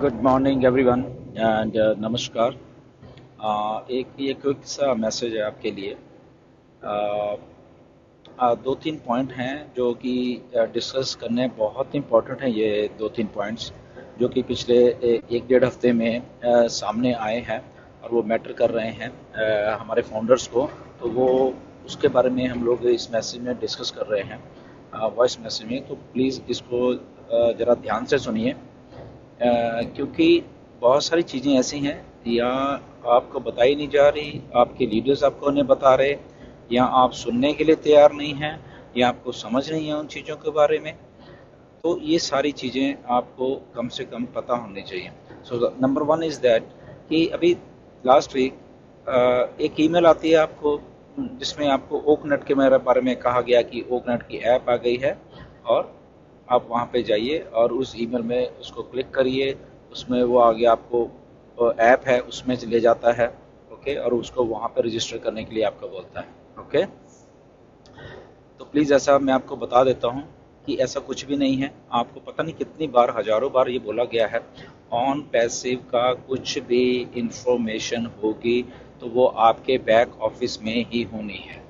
Good morning everyone and नमस्कार। एक ये क्विक सा मैसेज है आपके लिए। uh, दो तीन पॉइंट हैं जो कि डिस्कस करने बहुत इम्पोर्टेंट हैं। ये दो तीन पॉइंट्स जो कि पिछले एक डेढ़ हफ्ते में सामने आए हैं और वो मैटर कर रहे हैं हमारे फाउंडर्स को। तो वो उसके बारे में हम लोग इस मैसेज में डिस्कस कर रहे हैं, वॉइस मैसेज में। तो प्लीज़ इसको ज़रा ध्यान से सुनिए, क्योंकि बहुत सारी चीज़ें ऐसी हैं या आपको बताई नहीं जा रही, आपके लीडर्स आपको नहीं बता रहे, या आप सुनने के लिए तैयार नहीं हैं, या आपको समझ नहीं है उन चीज़ों के बारे में। तो ये सारी चीज़ें आपको कम से कम पता होनी चाहिए। So number one is that कि अभी लास्ट वीक एक ईमेल आती है आपको जिसमें आपको ओकनेट के मेरे बारे में कहा गया कि ओकनेट की ऐप आ गई है, और आप वहाँ पे जाइए और उस ईमेल में उसको क्लिक करिए। उसमें वो आगे आपको ऐप है उसमें ले जाता है, ओके, और उसको वहाँ पे रजिस्टर करने के लिए आपको बोलता है, ओके। तो प्लीज़ ऐसा मैं आपको बता देता हूँ कि ऐसा कुछ भी नहीं है। आपको पता नहीं कितनी बार, हज़ारों बार ये बोला गया है, ऑन पैसिव का कुछ भी इंफॉर्मेशन होगी तो वो आपके बैक ऑफिस में ही होनी है।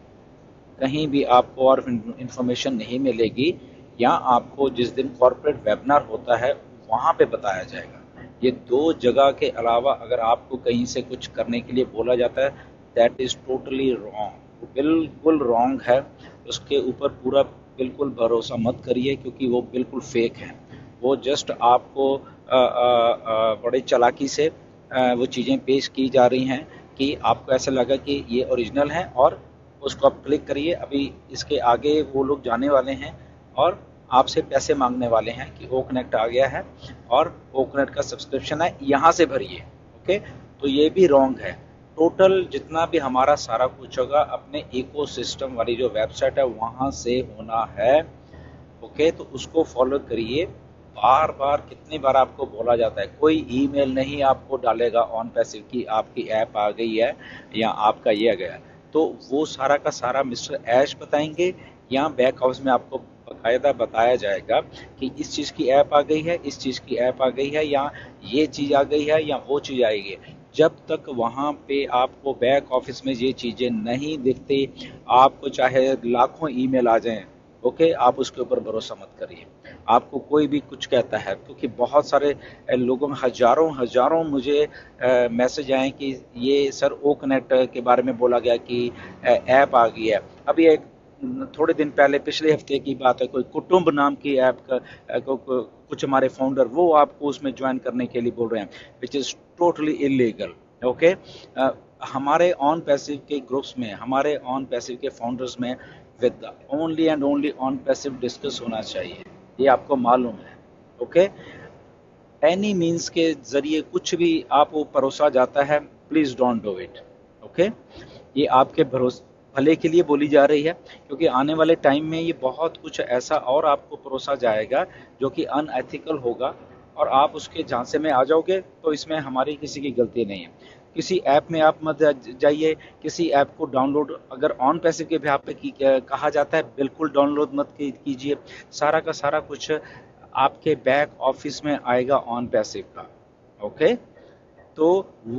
कहीं भी आपको और इंफॉर्मेशन नहीं मिलेगी, या आपको जिस दिन कॉर्पोरेट वेबिनार होता है वहाँ पे बताया जाएगा। ये दो जगह के अलावा अगर आपको कहीं से कुछ करने के लिए बोला जाता है, दैट इज़ टोटली रॉन्ग, बिल्कुल रॉन्ग है। उसके ऊपर पूरा बिल्कुल भरोसा मत करिए, क्योंकि वो बिल्कुल फेक है। वो जस्ट आपको बड़े चालाकी से वो चीज़ें पेश की जा रही हैं कि आपको ऐसा लगा कि ये ओरिजिनल है, और उसको आप क्लिक करिए। अभी इसके आगे वो लोग जाने वाले हैं और आपसे पैसे मांगने वाले हैं कि ओ कनेक्ट आ गया है और ओ कनेक्ट का सब्सक्रिप्शन है, यहाँ से भरिए, ओके। तो ये भी रॉन्ग है। टोटल जितना भी हमारा सारा कुछ होगा अपने इकोसिस्टम वाली जो वेबसाइट है वहाँ से होना है, ओके। तो उसको फॉलो करिए। बार बार कितनी बार आपको बोला जाता है, कोई ईमेल नहीं आपको डालेगा ऑन पैसिव की आपकी ऐप आ गई है या आपका ये आ गया। तो वो सारा का सारा मिस्टर ऐश बताएंगे, या बैक हाउस में आपको बाकायदा बताया जाएगा कि इस चीज़ की ऐप आ गई है, इस चीज़ की ऐप आ गई है, या ये चीज़ आ गई है, या वो चीज़ आएगी। जब तक वहाँ पे आपको बैक ऑफिस में ये चीज़ें नहीं दिखती, आपको चाहे लाखों ईमेल आ जाएं, ओके, आप उसके ऊपर भरोसा मत करिए। आपको कोई भी कुछ कहता है, क्योंकि बहुत सारे लोगों में हजारों हजारों मुझे मैसेज आए कि ये सर ओ कनेक्ट के बारे में बोला गया कि ऐप आ गई है। अभी एक थोड़े दिन पहले, पिछले हफ्ते की बात है, कोई कुटुंब नाम की ऐप का कुछ हमारे फाउंडर वो आपको उसमें ज्वाइन करने के लिए बोल रहे हैं, which is totally illegal, okay. हमारे ऑन पैसिव के ग्रुप्स में, हमारे ऑन पैसिव के फाउंडर्स में with only and only on passive discuss होना चाहिए, ये आपको मालूम है, ओके। एनी मीन्स के जरिए कुछ भी आपको परोसा जाता है, please don't do it, okay. ये आपके भरोसे भले के लिए बोली जा रही है, क्योंकि आने वाले टाइम में ये बहुत कुछ ऐसा और आपको परोसा जाएगा जो कि अनएथिकल होगा, और आप उसके झांसे में आ जाओगे। तो इसमें हमारी किसी की गलती नहीं है। किसी ऐप में आप मत जाइए, किसी ऐप को डाउनलोड अगर ऑन पैसिव के बिहाफ पे कहा जाता है, बिल्कुल डाउनलोड मत कीजिए। सारा का सारा कुछ आपके बैक ऑफिस में आएगा ऑन पैसिव का, ओके। तो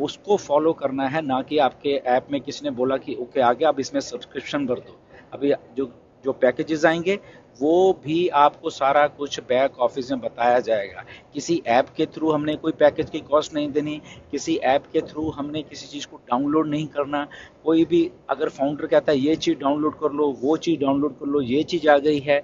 उसको फॉलो करना है, ना कि आपके ऐप में किसी ने बोला कि ओके आ गया अब इसमें सब्सक्रिप्शन भर दो। अभी जो जो पैकेजेस आएंगे वो भी आपको सारा कुछ बैक ऑफिस में बताया जाएगा। किसी ऐप के थ्रू हमने कोई पैकेज की कॉस्ट नहीं देनी, किसी ऐप के थ्रू हमने किसी चीज़ को डाउनलोड नहीं करना। कोई भी अगर फाउंडर कहता है ये चीज़ डाउनलोड कर लो, वो चीज़ डाउनलोड कर लो, ये चीज़ आ गई है,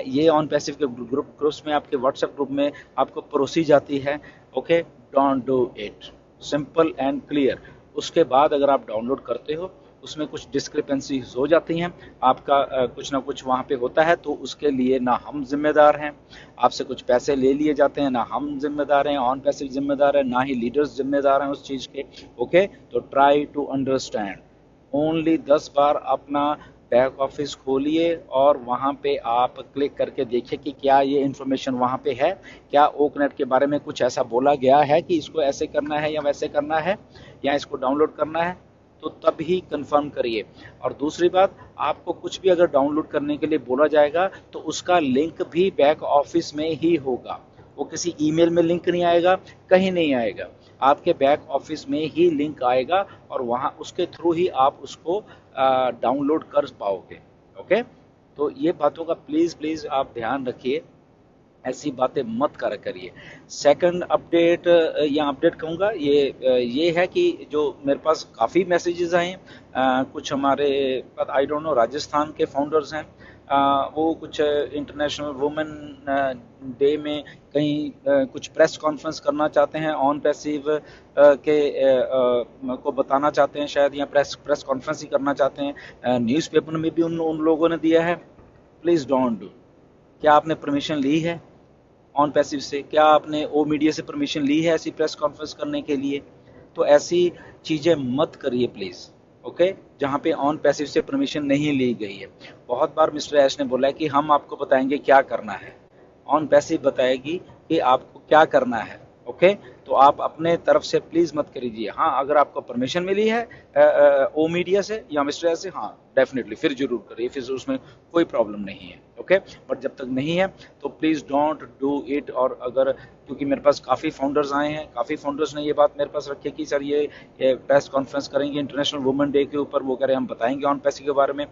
ये ऑन पैसिव के ग्रुप्स में, आपके व्हाट्सएप ग्रुप में आपको परोसी जाती है, okay, don't do it, simple and clear. उसके बाद अगर आप डाउनलोड करते हो, उसमें कुछ डिस्क्रिपेंसीज हो जाती हैं, आपका कुछ ना कुछ वहाँ पे होता है, तो उसके लिए ना हम जिम्मेदार हैं। आपसे कुछ पैसे ले लिए जाते हैं, ना हम जिम्मेदार हैं, ऑन पैसिव जिम्मेदार है, ना ही लीडर्स जिम्मेदार हैं उस चीज़ के, ओके। तो ट्राई टू अंडरस्टैंड। ओनली 10 बार अपना बैक ऑफिस खोलिए और वहाँ पे आप क्लिक करके देखिए कि क्या ये इन्फॉर्मेशन वहाँ पे है, क्या ओकनेट के बारे में कुछ ऐसा बोला गया है कि इसको ऐसे करना है या वैसे करना है या इसको डाउनलोड करना है, तो तब ही कंफर्म करिए। और दूसरी बात, आपको कुछ भी अगर डाउनलोड करने के लिए बोला जाएगा तो उसका लिंक भी बैक ऑफिस में ही होगा। वो किसी ईमेल में लिंक नहीं आएगा, कहीं नहीं आएगा, आपके बैक ऑफिस में ही लिंक आएगा और वहाँ उसके थ्रू ही आप उसको डाउनलोड कर पाओगे। ओके, तो ये बातों का प्लीज़ प्लीज़ आप ध्यान रखिए, ऐसी बातें मत करा करिए। सेकंड अपडेट या अपडेट कहूँगा, ये है कि जो मेरे पास काफ़ी मैसेजेस आए हैं, कुछ हमारे आई डोंट नो राजस्थान के फाउंडर्स हैं, वो कुछ इंटरनेशनल वुमेन डे में कहीं कुछ प्रेस कॉन्फ्रेंस करना चाहते हैं ऑन पैसिव के को बताना चाहते हैं शायद, या प्रेस कॉन्फ्रेंस ही करना चाहते हैं, न्यूज़पेपर में भी उन लोगों ने दिया है। Please don't do. क्या आपने परमिशन ली है ऑन पैसिव से? क्या आपने ओ मीडिया से परमिशन ली है ऐसी प्रेस कॉन्फ्रेंस करने के लिए? तो ऐसी चीज़ें मत करिए प्लीज़। ओके, जहाँ पे ऑन पैसिव से परमिशन नहीं ली गई है। बहुत बार मिस्टर ऐश ने बोला है कि हम आपको बताएंगे क्या करना है, ऑन पैसिव बताएगी कि आपको क्या करना है। ओके, तो आप अपने तरफ से प्लीज मत करिए। हाँ, अगर आपको परमिशन मिली है ओ मीडिया से या मिस्टर ऐश से, हाँ डेफिनेटली फिर जरूर करिए, फिर उसमें कोई प्रॉब्लम नहीं है। ओके, बट जब तक नहीं है तो प्लीज डोंट डू इट। और अगर, क्योंकि मेरे पास काफ़ी फाउंडर्स आए हैं, काफ़ी फाउंडर्स ने ये बात मेरे पास रखी है कि सर ये प्रेस कॉन्फ्रेंस करेंगे इंटरनेशनल वुमेन डे के ऊपर, वो कह रहे हैं हम बताएंगे ऑन पैसिव के बारे में।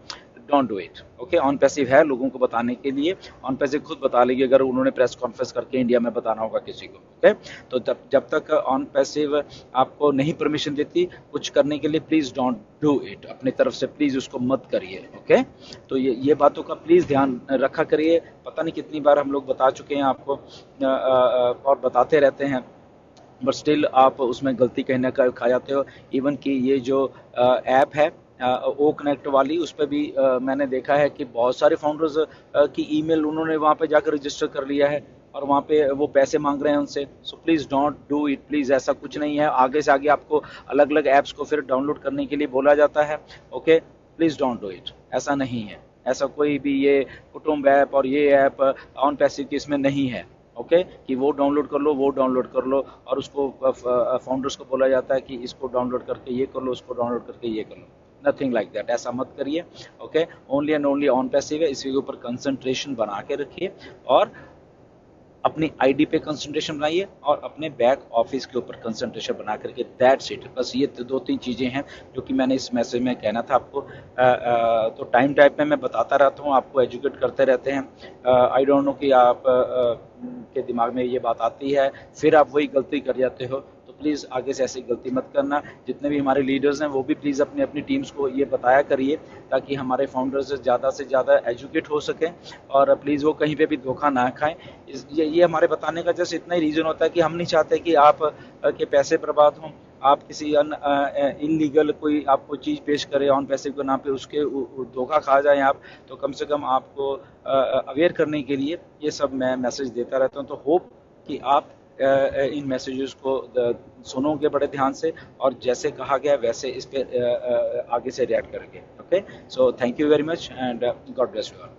Don't do it. Okay, on passive है लोगों को बताने के लिए, ऑन पैसिव खुद बता लेगी अगर उन्होंने प्रेस कॉन्फ्रेंस करके इंडिया में बताना होगा किसी को। ओके, तो जब तक ऑन पैसिव आपको नहीं परमिशन देती कुछ करने के लिए, प्लीज डोंट डू इट। अपनी तरफ से प्लीज उसको मत करिए। ओके, तो ये बातों का प्लीज ध्यान रखा करिए। पता नहीं कितनी बार हम लोग बता चुके हैं आपको और बताते रहते हैं, बट स्टिल आप उसमें गलती कहीं ना कहीं खा जाते हो। इवन कि ये जो ऐप है ओ कनेक्ट वाली, उस पर भी मैंने देखा है कि बहुत सारे फाउंडर्स की ईमेल उन्होंने वहाँ पे जाकर रजिस्टर कर लिया है और वहाँ पे वो पैसे मांग रहे हैं उनसे। So please don't do it please, ऐसा कुछ नहीं है। आगे से आगे आपको अलग अलग ऐप्स को फिर डाउनलोड करने के लिए बोला जाता है। Okay, please don't do it, ऐसा नहीं है। ऐसा कोई भी ये कुटुंब ऐप और ये ऐप ऑन पैसिव की इसमें नहीं है। ओके, कि वो डाउनलोड कर लो, वो डाउनलोड कर लो, और उसको फाउंडर्स को बोला जाता है कि इसको डाउनलोड करके ये कर लो, उसको डाउनलोड करके ये कर लो। नथिंग लाइक दैट, ऐसा मत करिए। Okay, only and only on passive है, इसके ऊपर कंसंट्रेशन बना के रखिए और अपनी आईडी पे कंसंट्रेशन बनाइए और अपने बैक ऑफिस के ऊपर कंसंट्रेशन बना करके, दैट्स इट। बस ये दो तीन चीज़ें हैं जो कि मैंने इस मैसेज में कहना था आपको। तो टाइम टाइप में मैं बताता रहता हूँ, आपको एजुकेट करते रहते हैं। आई डोंट नो कि आप के दिमाग में ये बात आती है फिर आप वही गलती कर जाते हो, तो प्लीज़ आगे से ऐसी गलती मत करना। जितने भी हमारे लीडर्स हैं वो भी प्लीज़ अपनी अपनी टीम्स को ये बताया करिए ताकि हमारे फाउंडर्स से ज़्यादा एजुकेट हो सकें और प्लीज़ वो कहीं पे भी धोखा ना खाएं। ये हमारे बताने का जस्ट इतना ही रीज़न होता है कि हम नहीं चाहते कि आप के पैसे बर्बाद हों, आप किसी इनलीगल कोई आपको चीज़ पेश करे ऑन पैसे के नाम पे, उसके धोखा खा जाएं आप। तो कम से कम आपको अवेयर करने के लिए ये सब मैं मैसेज देता रहता हूँ। तो होप कि आप इन मैसेजेस को सुनोगे बड़े ध्यान से और जैसे कहा गया वैसे इस पे आगे से रिएक्ट करेंगे। Okay, so thank you very much and God bless you all.